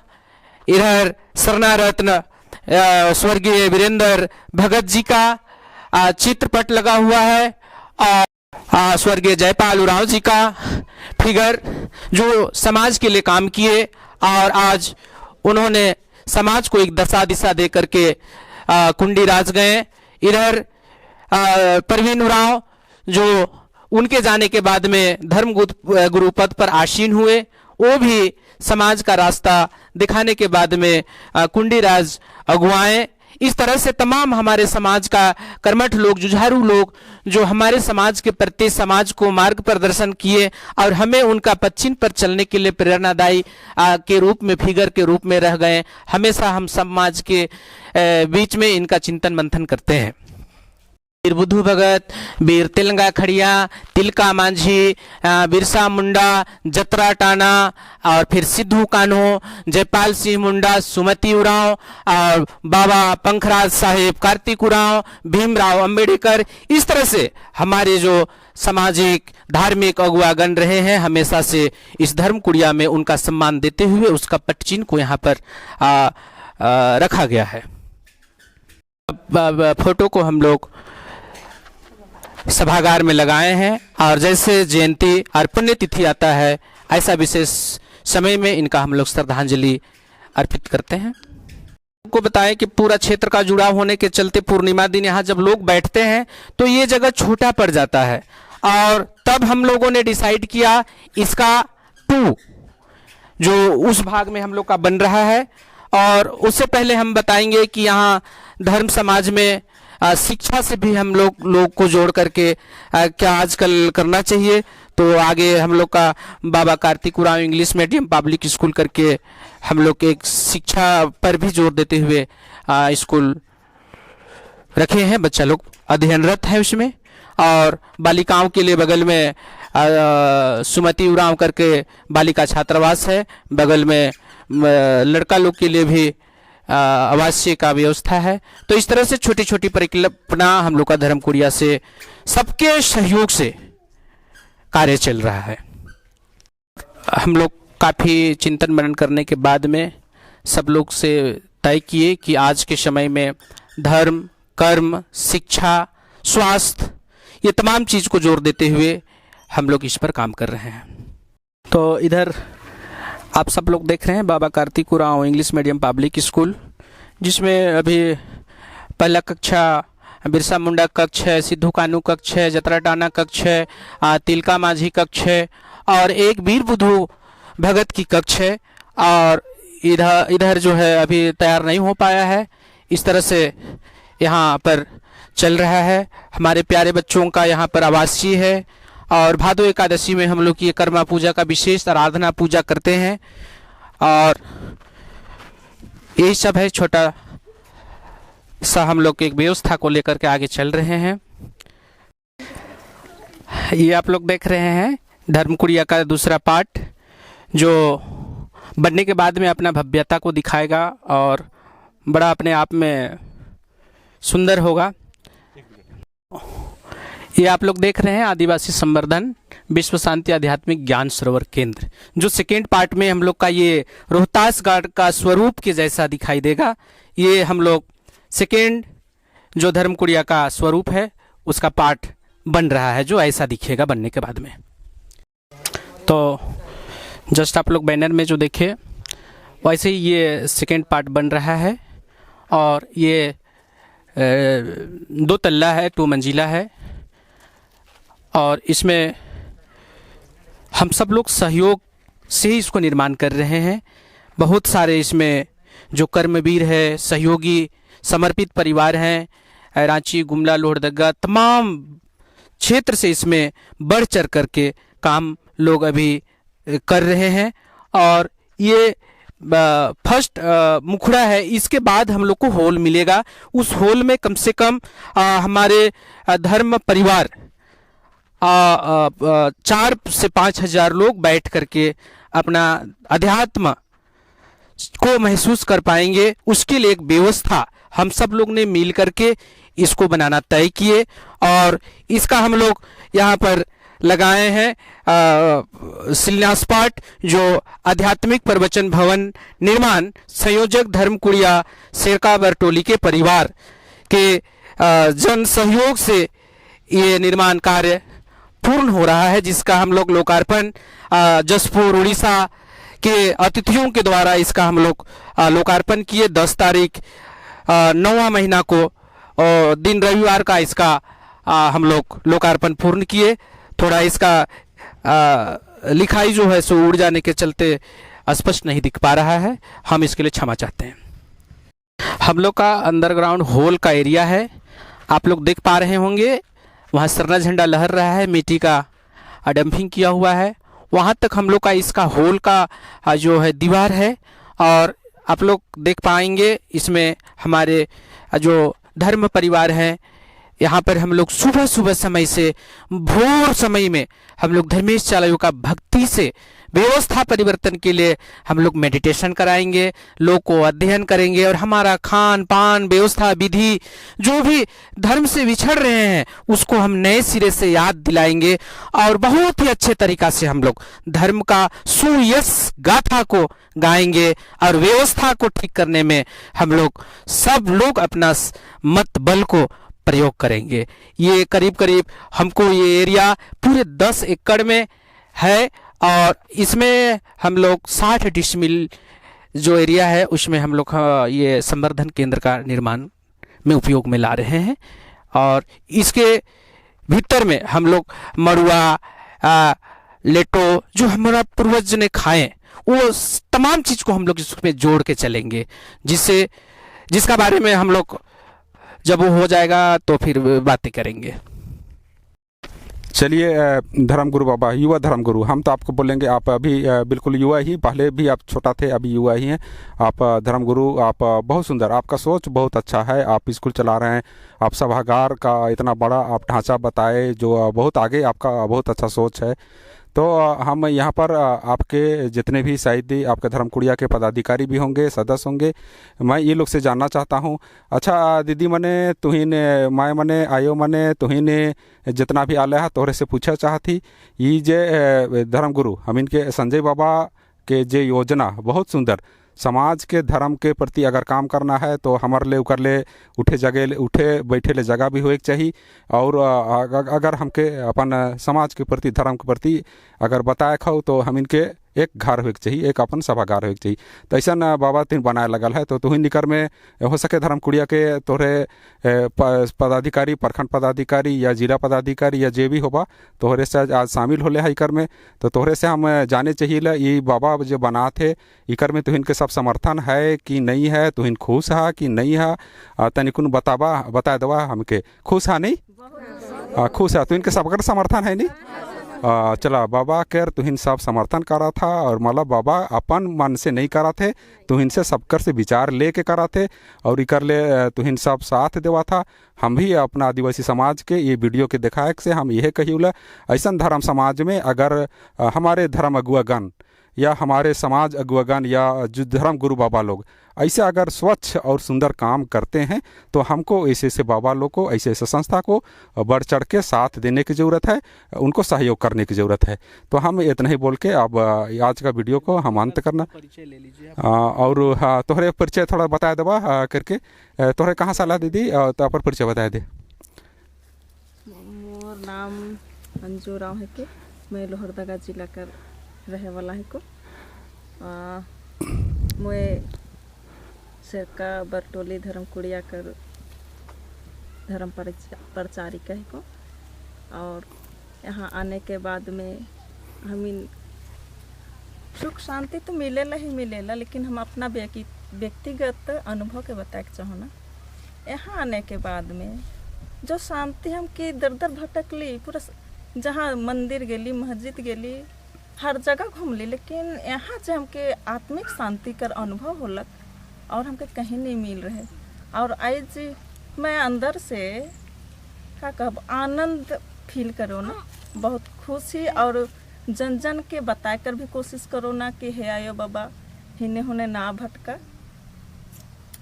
इधर सरना रत्न स्वर्गीय वीरेंद्र भगत जी का चित्रपट लगा हुआ है, और स्वर्गीय जयपाल उरांव जी का फिगर जो समाज के लिए काम किए, और आज उन्होंने समाज को एक दशा दिशा दे करके कुंडी राज गए। इधर परवीन उरांव जो उनके जाने के बाद में धर्म गुरु पद पर आसीन हुए, वो भी समाज का रास्ता दिखाने के बाद में कुंडी राज अगुवाए। इस तरह से तमाम हमारे समाज का कर्मठ लोग, जुझारू लोग जो हमारे समाज के प्रति समाज को मार्ग प्रदर्शन किए, और हमें उनका पश्चिम पर चलने के लिए प्रेरणादायी के रूप में, फिगर के रूप में रह गए। हमेशा हम समाज के बीच में इनका चिंतन मंथन करते हैं। वीर बुद्धू भगत, वीर तिलंगा खड़िया, तिलका मांझी, बिरसा मुंडा, जतरा टाना, और फिर सिद्धू कान्हो, जयपाल सिंह मुंडा, सुमति उरांव, और बाबा पंखराज साहेब, कार्तिक उरांव, भीमराव अंबेडकर। इस तरह से हमारे जो सामाजिक धार्मिक अगुवागण रहे हैं, हमेशा से इस धर्मकुड़िया में उनका सम्मान देते हुए उसका पटचिन्ह को यहाँ पर रखा गया है। फोटो को हम लोग सभागार में लगाए हैं, और जैसे जयंती और पुण्यतिथि आता है, ऐसा विशेष समय में इनका हम लोग श्रद्धांजलि अर्पित करते हैं। को बताएं कि पूरा क्षेत्र का जुड़ा होने के चलते पूर्णिमा दिन यहाँ जब लोग बैठते हैं तो ये जगह छोटा पड़ जाता है, और तब हम लोगों ने डिसाइड किया इसका 2 जो उस भाग में हम लोग का बन रहा है। और उससे पहले हम बताएंगे कि यहाँ धर्म समाज में शिक्षा से भी हम लोग को जोड़ करके क्या आजकल करना चाहिए। तो आगे हम लोग का Baba Kartik Oraon English medium public school करके हम लोग एक शिक्षा पर भी जोर देते हुए स्कूल रखे हैं। बच्चा लोग अध्ययनरत है उसमें। और बालिकाओं के लिए बगल में सुमति उरांव करके बालिका छात्रावास है। बगल में लड़का लोग के लिए भी आवासीय का व्यवस्था है। तो इस तरह से छोटी छोटी परिकल्पना हम लोग का धर्मकुड़िया से सबके सहयोग से कार्य चल रहा है। हम लोग काफ़ी चिंतन मनन करने के बाद में सब लोग से तय किए कि आज के समय में धर्म, कर्म, शिक्षा, स्वास्थ्य, ये तमाम चीज़ को जोर देते हुए हम लोग इस पर काम कर रहे हैं। तो इधर आप सब लोग देख रहे हैं Baba Kartik Oraon English medium public school, जिसमें अभी पहला कक्षा बिरसा मुंडा कक्ष है, सिद्धू कानू कक्ष है, जतरा टाना कक्ष है, तिलका माझी कक्ष है और एक वीर बुद्धू भगत की कक्ष है। और इधर जो है अभी तैयार नहीं हो पाया है। इस तरह से यहाँ पर चल रहा है। हमारे प्यारे बच्चों का यहाँ पर आवासीय है। और भादो एकादशी में हम लोग ये कर्मा पूजा का विशेष आराधना पूजा करते हैं। और यही सब है, छोटा सा हम लोग एक व्यवस्था को लेकर के आगे चल रहे हैं। ये आप लोग देख रहे हैं धर्मकुड़िया का दूसरा पार्ट, जो बनने के बाद में अपना भव्यता को दिखाएगा और बड़ा अपने आप में सुंदर होगा। ये आप लोग देख रहे हैं आदिवासी संवर्धन विश्व शांति आध्यात्मिक ज्ञान सरोवर केंद्र, जो सेकेंड पार्ट में हम लोग का ये रोहतास गार्ड का स्वरूप के जैसा दिखाई देगा। ये हम लोग सेकेंड जो धर्मकुड़िया का स्वरूप है उसका पार्ट बन रहा है, जो ऐसा दिखेगा बनने के बाद में। तो जस्ट आप लोग बैनर में जो देखे वैसे ही ये सेकेंड पार्ट बन रहा है। और ये 2 तल्ला है, 2 मंजिला है। और इसमें हम सब लोग सहयोग से ही इसको निर्माण कर रहे हैं। बहुत सारे इसमें जो कर्मवीर है, सहयोगी, समर्पित परिवार हैं, रांची, गुमला, लोहरदगा, तमाम क्षेत्र से इसमें बढ़ चढ़ करके काम लोग अभी कर रहे हैं। और ये फर्स्ट मुखड़ा है। इसके बाद हम लोग को हॉल मिलेगा। उस हॉल में कम से कम हमारे धर्म परिवार 4 से 5 हजार लोग बैठ करके अपना अध्यात्म को महसूस कर पाएंगे। उसके लिए एक व्यवस्था हम सब लोग ने मिल करके इसको बनाना तय किए। और इसका हम लोग यहाँ पर लगाए हैं शिलान्यास पाठ, जो आध्यात्मिक प्रवचन भवन निर्माण संयोजक धर्मकुड़िया शेरका बरटोली के परिवार के जन सहयोग से ये निर्माण कार्य पूर्ण हो रहा है, जिसका हम लोग लोकार्पण जसपुर उड़ीसा के अतिथियों के द्वारा इसका हम लोग लोकार्पण किए। 10 तारीख 9वां महीना को दिन रविवार का इसका हम लोग लोकार्पण पूर्ण किए। थोड़ा इसका लिखाई जो है सो उड़ जाने के चलते स्पष्ट नहीं दिख पा रहा है, हम इसके लिए क्षमा चाहते हैं। हम लोग का अंडरग्राउंड हॉल का एरिया है, आप लोग देख पा रहे होंगे। वहाँ सरना झंडा लहर रहा है, मिट्टी का डंपिंग किया हुआ है। वहाँ तक हम लोग का इसका हॉल का जो है दीवार है। और आप लोग देख पाएंगे इसमें हमारे जो धर्म परिवार हैं, यहाँ पर हम लोग सुबह सुबह समय से भोर समय में हम लोग धर्मेश चालयों का भक्ति से व्यवस्था परिवर्तन के लिए हम लोग मेडिटेशन कराएंगे, लोग को अध्ययन करेंगे। और हमारा खान पान व्यवस्था विधि जो भी धर्म से विछड़ रहे हैं उसको हम नए सिरे से याद दिलाएंगे। और बहुत ही अच्छे तरीका से हम लोग धर्म का सुयश गाथा को गाएंगे। और व्यवस्था को ठीक करने में हम लोग सब लोग अपना मत बल को प्रयोग करेंगे। ये करीब करीब हमको ये एरिया पूरे 10 एकड़ में है। और इसमें हम लोग 60 डिसमिल जो एरिया है उसमें हम लोग ये संवर्धन केंद्र का निर्माण में उपयोग में ला रहे हैं। और इसके भीतर में हम लोग मड़ुआ लेटो जो हमारा पूर्वज ने खाए वो तमाम चीज़ को हम लोग इसमें जोड़ के चलेंगे, जिसका बारे में हम लोग जब वो हो जाएगा तो फिर बातें करेंगे।
चलिए धर्मगुरु बाबा, युवा धर्मगुरु, हम तो आपको बोलेंगे आप अभी बिल्कुल युवा ही, पहले भी आप छोटा थे, अभी युवा ही हैं आप। धर्मगुरु आप बहुत सुंदर, आपका सोच बहुत अच्छा है, आप स्कूल चला रहे हैं, आप सभागार का इतना बड़ा आप ढांचा बताए जो बहुत आगे, आपका बहुत अच्छा सोच है। तो हम यहाँ पर आपके जितने भी शायद आपके धर्मकुड़िया के पदाधिकारी भी होंगे, सदस्य होंगे, मैं ये लोग से जानना चाहता हूँ। अच्छा दीदी मने तुहिन माय मने आयो मने तुहिन जितना भी आले है तोहरे से पूछा चाहती, ये जे धर्मगुरु हम इनके संजय बाबा के जे योजना बहुत सुंदर, समाज के धर्म के प्रति अगर काम करना है तो हमारे ले उकर ले उठे बैठे ले जगह भी होए चाहिए, और अगर हमके अपन समाज के प्रति धर्म के प्रति अगर बताए खाओ तो हम इनके एक घर होके चाहिए, एक अपन सभागार होके चाहिए। तो ऐसा बाबा तीन बनाए लगल है, तो तुहिन निकर में हो सके धर्मकुड़िया के तोहरे पदाधिकारी, प्रखंड पदाधिकारी या जिला पदाधिकारी या जे भी होबा तोहरे से आज शामिल होले है इकर में। तो तोहरे से हम जाने चाहिए ये बाबा जो बना थे इकर में तुहिन के सब समर्थन है कि नहीं है, तुहिन खुश है कि नहीं है, तनिकुन बता दवा हमके, खुश है नहीं? खुश है, तुहिन के सबकर समर्थन है नहीं? चला बाबा कर तुहिन सब समर्थन करा था, और मतलब बाबा अपन मन से नहीं करा थे, तुहिन से सबकर से विचार ले के करा थे, और इकर ले तुहिन सब साथ देवा था। हम भी अपना आदिवासी समाज के ये वीडियो के दिखाए से हम यह कही ऐसा धर्म समाज में अगर हमारे धर्म अगुआगण या हमारे समाज अगुआगण या जो धर्म गुरु बाबा लोग ऐसे अगर स्वच्छ और सुंदर काम करते हैं तो हमको ऐसे ऐसे बाबा लोग को, ऐसे ऐसे संस्था को बढ़ चढ़ के साथ देने की ज़रूरत है, उनको सहयोग करने की ज़रूरत है। तो हम इतना ही बोल के अब आज का वीडियो को हम अंत करना।
परिचय ले लीजिए
और हाँ, तोहरे परिचय थोड़ा बताया देवा करके, तोहरे कहाँ साला दीदी, तो अपन परिचय बताया दे।
मोर नाम अंजू राव है के, मैं लोहरदगा जिला का रहे वाला है को। मैं सरका बरटोली धर्मकुड़िया कर धर्म प्रचारिका है को। और यहाँ आने के बाद में हमें सुख शांति तो मिलेला ही मिलेला, लेकिन हम अपना व्यक्तिगत अनुभव के बताए चाहो ना। यहाँ आने के बाद में जो शांति हम की दर दर भटकली, पूरा जहाँ मंदिर गेली, मस्जिद गेली, हर जगह घूमली, लेकिन यहाँ से हमके आत्मिक शांति कर अनुभव होलक और हमके कहीं नहीं मिल रहे। और आज मैं अंदर से क्या कहब आनंद फील करो ना, बहुत खुशी, और जन जन के बताए कर भी कोशिश करो ना कि हे आयो बाबा हिने होने ना भटका,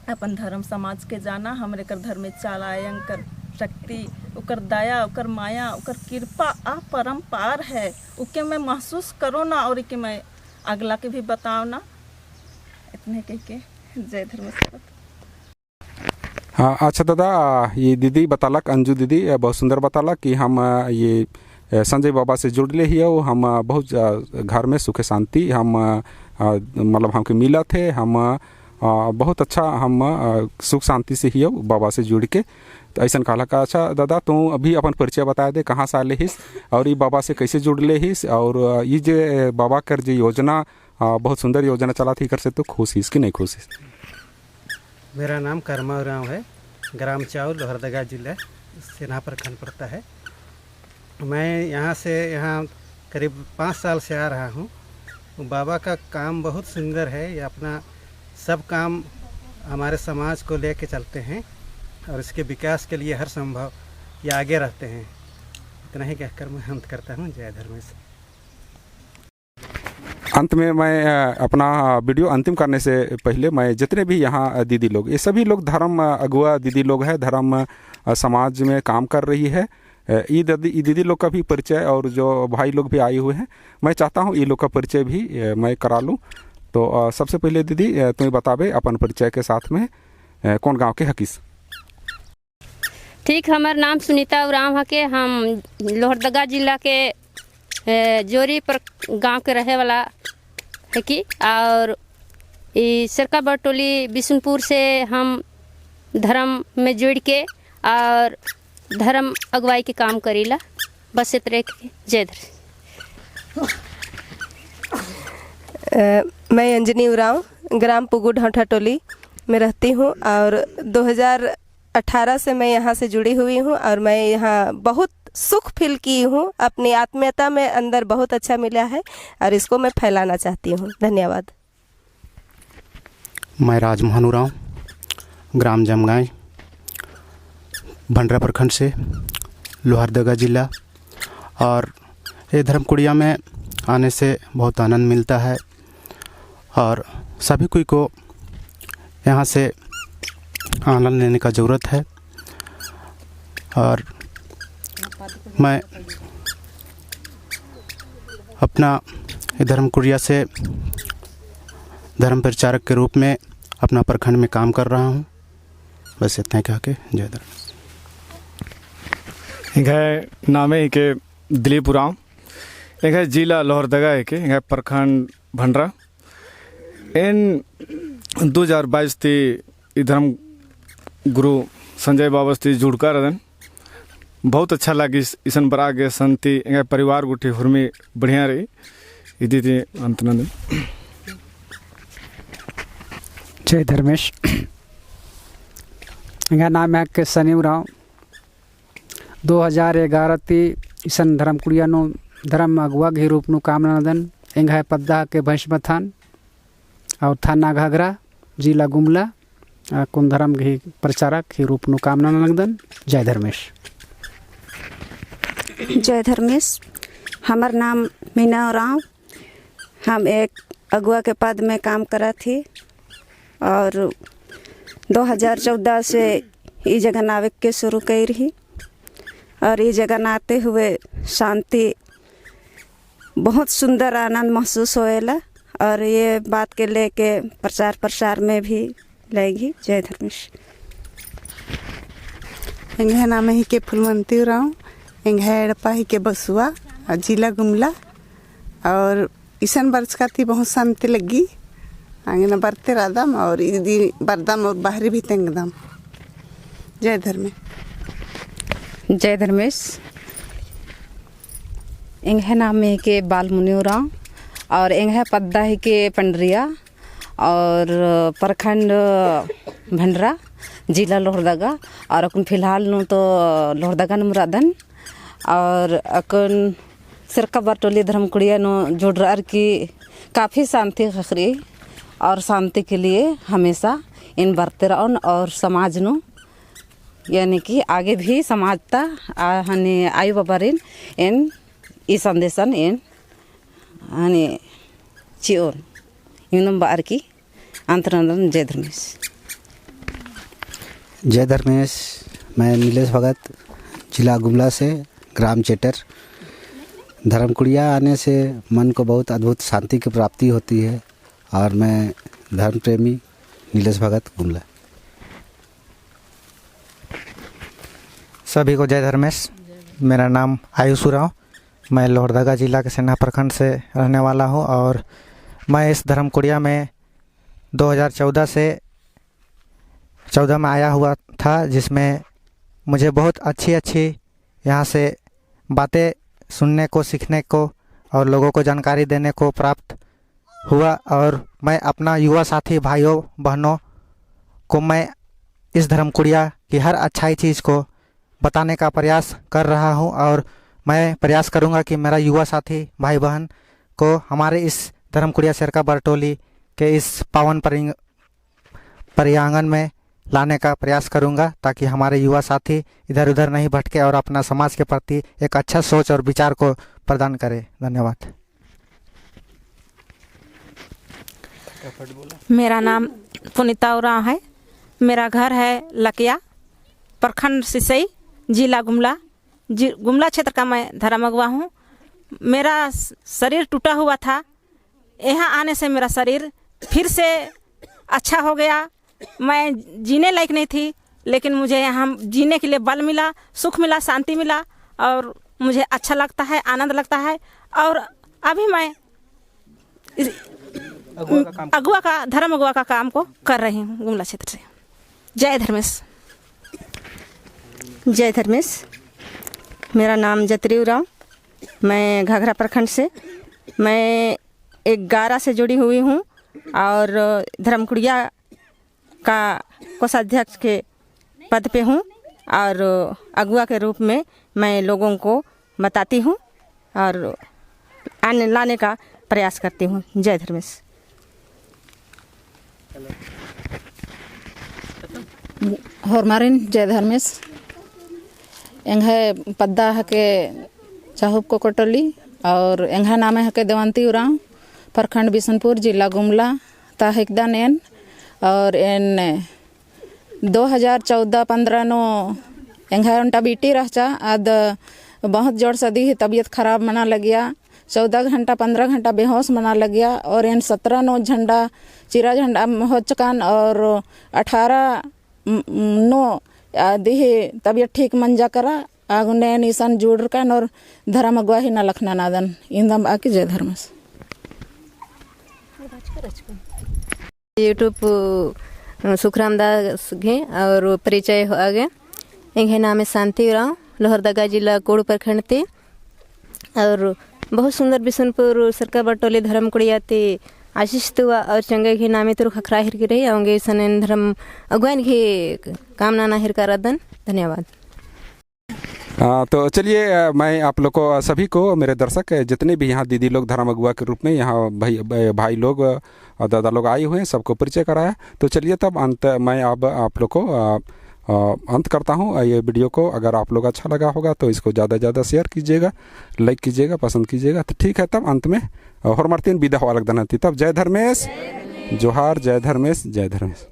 अपन धर्म समाज के जाना, हमरे कर धर्म में चालायन कर शक्ति, उकर दया, उकर माया, उकर कृपा अपरंपार है, उके मैं महसूस करो ना, और इके मैं अगला के भी बताओ ना। इतने कह के जय धर्म।
हाँ अच्छा दादा, ये दीदी बतालक, अंजू दीदी बहुत सुंदर बतालक कि हम ये संजय बाबा से जुड़ले ही हो, हम बहुत घर में सुख शांति हम मतलब हमके मिला थे, हम बहुत अच्छा हम सुख शांति से ही हो बाबा से जुड़ के। तो ऐसा कहला का। अच्छा दादा, तू अभी अपन परिचय बता दे, कहाँ से आले हिस और ये बाबा से कैसे जुड़ले हिस, और ये जे बाबा कर जो योजना बहुत सुंदर योजना चला थी, कर से तो खुश हिस कि नहीं खुश हिस?
मेरा नाम कर्मा राव है, ग्राम चाउल लोहरदगा जिला सेना प्रखंड पड़ता है। मैं यहाँ करीब 5 साल से आ रहा हूँ। बाबा का काम बहुत सुंदर है, ये अपना सब काम हमारे समाज को लेके चलते हैं और इसके विकास के लिए हर संभव ये आगे रहते हैं। इतना ही कहकर मैं अंत करता हूँ। जय धर्मेश।
अंत में मैं अपना वीडियो अंतिम करने से पहले मैं जितने भी यहाँ दीदी लोग, ये सभी लोग धर्म अगुआ दीदी लोग हैं, धर्म समाज में काम कर रही है, ये दीदी लोग का भी परिचय और जो भाई लोग भी आए हुए हैं, मैं चाहता हूँ ये लोग का परिचय भी मैं करा लूँ। तो सबसे पहले दीदी तुम्हें बतावे अपन परिचय के साथ में कौन गांव के हकीस?
ठीक, हमार नाम सुनीता उराम है के, हम लोहरदगा जिला के जोरी पर गांव के रहे वाला है कि, और सरका बरटोली बिशुनपुर से हम धर्म में जुड़ के और धर्म अगुवाई के काम करीला। बस इतने। जय धर्म।
मैं अंजनी उरांव ग्राम पुगु ढौठा टोली में रहती हूँ और 2018 से मैं यहाँ से जुड़ी हुई हूँ और मैं यहाँ बहुत सुख फील की हूँ। अपनी आत्मीयता में अंदर बहुत अच्छा मिला है और इसको मैं फैलाना चाहती हूँ। धन्यवाद।
मैं राजमोहन उरांव ग्राम जमगाई भंडरा प्रखंड से लोहरदगा जिला, और ये धर्म कुड़िया में आने से बहुत आनंद मिलता है और सभी कोई को यहाँ से आनंद लेने का ज़रूरत है। और मैं अपना धर्म कुड़िया से धर्म प्रचारक के रूप में अपना प्रखंड में काम कर रहा हूँ। बस इतना ही कह के जय धर्म।
एक है नामे ही के दिलीप उरांव, एक है जिला लोहरदगा के, एक है प्रखंड भंडरा। इन 2022 थी धर्म गुरु संजय बाबा थी जुड़का रदन बहुत अच्छा लगी। ईसन बरा के संति परिवार गुठी हुर्मी बढ़िया रही इदी थी अंतनंद।
जय धर्मेश। इनका नाम है के सनी उरांव। 2011 ती ईसन धर्म कुड़िया नो धर्म अगुआ के रूप नु काम नदन इंग है पद्दा के भैंसमथान और थाना घाघरा जिला गुमला कुन धर्म के प्रचारक के रूप नु काम नदन। जय धर्मेश।
जय धर्मेश। हमार नाम मीना उरांव। हम एक अगुआ के पद में काम करा थी और 2014 से ये जगह नाविक के शुरू कर रही और ये जगह नाते हुए शांति बहुत सुंदर आनंद महसूस होएला और ये बात के लेके प्रचार प्रसार में भी लेगी। जय धर्मेश।
इंगे नाम ही के फुलवंती उरांव, इंगे एड़पा ही के बसुआ जिला गुमला, और ईसन वर्ष का थी बहुत शांति लगी। आगे न बरते रादम और इदी बरदम और बाहरी भी तेंगदम। जय धर्मेश।
जय धर्मेश। इंगे नाम है के बालमुनि उरांव और इंगे पद्दा ही के पंडरिया और प्रखंड भंडरा जिला लोहरदगा और अकुन फिलहाल नु तो लोहरदगा नमरादन और अकुन सिरका बरटोली धर्म कुड़िया नु जुड़ रहा की काफ़ी शांति खखरी और शांति के लिए हमेशा इन बरते रहन और समाज नु यानी कि आगे भी समाजता हने आयु बाबारिन इन ई संदेशन इन हने चिओन यूनम बार की अंतरंदन। जय धर्मेश।
जय धर्मेश। मैं नीलेश भगत जिला गुमला से ग्राम चेटर। धर्म कुड़िया आने से मन को बहुत अद्भुत शांति की प्राप्ति होती है और मैं धर्म प्रेमी नीलेश भगत गुमला।
सभी को जय धर्मेश। मेरा नाम आयुष उरांव, मैं लोहरदगा जिला के सेना प्रखंड से रहने वाला हूं और मैं इस धर्म कुड़िया में 2014 से 14 में आया हुआ था, जिसमें मुझे बहुत अच्छी यहाँ से बातें सुनने को, सीखने को और लोगों को जानकारी देने को प्राप्त हुआ। और मैं अपना युवा साथी भाइयों बहनों को मैं इस धर्म कुड़िया की हर अच्छाई चीज़ को बताने का प्रयास कर रहा हूं और मैं प्रयास करूंगा कि मेरा युवा साथी भाई बहन को हमारे इस धर्म कुड़िया सिरका बरटोली के इस पावन पर्यावरण में लाने का प्रयास करूंगा ताकि हमारे युवा साथी इधर उधर नहीं भटके और अपना समाज के प्रति एक अच्छा सोच और विचार को प्रदान करे। धन्यवाद।
मेरा नाम पुनीता उरांव है। मेरा घर है लकिया, प्रखंड सिसई, जिला गुमला। गुमला क्षेत्र का मैं धर्म अगुआ हूँ। मेरा शरीर टूटा हुआ था, यहाँ आने से मेरा शरीर फिर से अच्छा हो गया। मैं जीने लायक नहीं थी, लेकिन मुझे यहाँ जीने के लिए बल मिला, सुख मिला, शांति मिला और मुझे अच्छा लगता है, आनंद लगता है। और अभी मैं धर्म अगुआ का काम को कर रही हूँ गुमला क्षेत्र से। जय धर्मेश।
जय धर्मेश। मेरा नाम जत्री उरांव, मैं घाघरा प्रखंड से। मैं
एक गारा से जुड़ी हुई हूँ और धर्मकुड़िया का कोषाध्यक्ष के पद पे हूँ और अगुआ के रूप में मैं लोगों को बताती हूँ और आने लाने का प्रयास करती हूँ। जय धर्मेश।
हरमारिन जय धर्मेश एंघे पद्दा हके चाहुब को कोटली और एंघा नाम हके देवंती उरांव प्रखंड बिशनपुर जिला गुमला ताहिकदा नैन और इन 2014-15 नो एंघा उनटा बीटी रहचा आद बहुत जोर सदी ही तबीयत खराब मना लगिया 14 घंटा 15 घंटा बेहोश मना लग गया और इन 17 नो झंडा चिरा झंडा हो चकान और 18 नो आदि तबीयत ठीक मंजा करा आगुने निशान जुड़ कान और धर्म अगुवाही न लखना नादन इंदम आके जय धर्मस।
यूट्यूब सुखराम दास घे और परिचय हो आगे इंगे नाम है शांति राव लोहरदगा जिला कोड़ प्रखंड ते और बहुत सुंदर बिशनपुर सरकार बटोली धर्म कुड़िया ते आशीष तुआ और चंगे घी नामे तो खखरा हिर की रही आऊंगे सन धर्म अगुवान घी कामना ना हिर का रदन। धन्यवाद।
तो चलिए मैं आप लोग को सभी को मेरे दर्शक जितने भी यहाँ दीदी लोग धर्म अगुआ के रूप में यहाँ भाई लोग और दादा लोग आए हुए हैं सबको परिचय कराया। तो चलिए तब अंत मैं अब आप लोग को अंत करता हूँ ये वीडियो को। अगर आप लोग अच्छा लगा होगा तो इसको ज़्यादा ज़्यादा शेयर कीजिएगा, लाइक कीजिएगा, पसंद कीजिएगा। तो ठीक है तब अंत में और मार्तीन विदा हो अलग दनाती तब जय धर्मेश जोहार। जय धर्मेश जय धर्मेश।